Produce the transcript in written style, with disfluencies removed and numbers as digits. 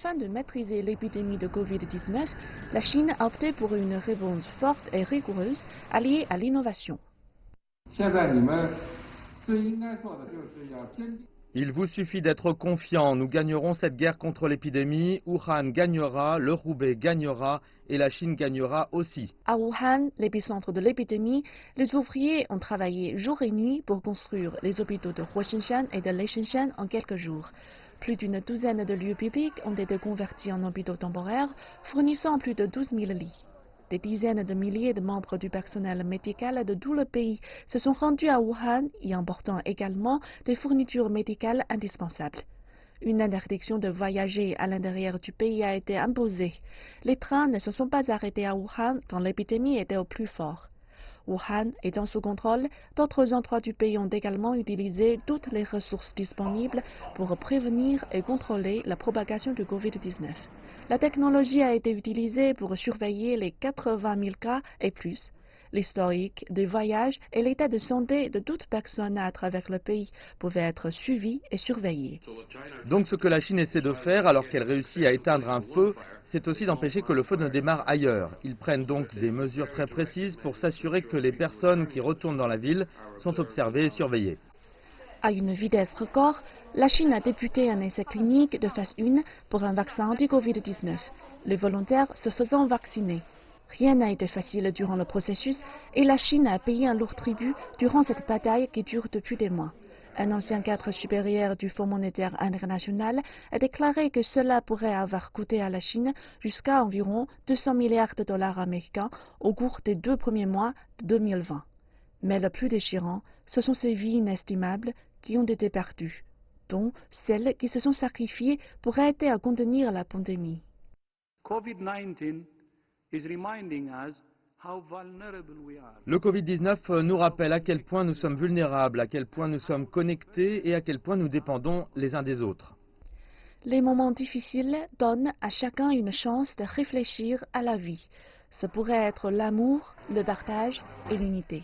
afin de maîtriser l'épidémie de Covid-19, la Chine a opté pour une réponse forte et rigoureuse alliée à l'innovation. Il vous suffit d'être confiant, nous gagnerons cette guerre contre l'épidémie, Wuhan gagnera, le Roubaix gagnera et la Chine gagnera aussi. À Wuhan, l'épicentre de l'épidémie, les ouvriers ont travaillé jour et nuit pour construire les hôpitaux de Huoxinshan et de Leishinshan en quelques jours. Plus d'une douzaine de lieux publics ont été convertis en hôpitaux temporaires, fournissant plus de 12 000 lits. Des dizaines de milliers de membres du personnel médical de tout le pays se sont rendus à Wuhan, y emportant également des fournitures médicales indispensables. Une interdiction de voyager à l'intérieur du pays a été imposée. Les trains ne se sont pas arrêtés à Wuhan quand l'épidémie était au plus fort. Wuhan étant sous contrôle, d'autres endroits du pays ont également utilisé toutes les ressources disponibles pour prévenir et contrôler la propagation du Covid-19. La technologie a été utilisée pour surveiller les 80 000 cas et plus. L'historique des voyages et l'état de santé de toute personne à travers le pays pouvaient être suivis et surveillés. Donc ce que la Chine essaie de faire alors qu'elle réussit à éteindre un feu, c'est aussi d'empêcher que le feu ne démarre ailleurs. Ils prennent donc des mesures très précises pour s'assurer que les personnes qui retournent dans la ville sont observées et surveillées. À une vitesse record, la Chine a débuté un essai clinique de phase 1 pour un vaccin anti-Covid-19, les volontaires se faisant vacciner. Rien n'a été facile durant le processus et la Chine a payé un lourd tribut durant cette bataille qui dure depuis des mois. Un ancien cadre supérieur du Fonds monétaire international a déclaré que cela pourrait avoir coûté à la Chine jusqu'à environ 200 milliards de dollars américains au cours des 2 premiers mois de 2020. Mais le plus déchirant, ce sont ces vies inestimables qui ont été perdues, dont celles qui se sont sacrifiées pour aider à contenir la pandémie. Le Covid-19 nous rappelle à quel point nous sommes vulnérables, à quel point nous sommes connectés et à quel point nous dépendons les uns des autres. Les moments difficiles donnent à chacun une chance de réfléchir à la vie. Ce pourrait être l'amour, le partage et l'unité.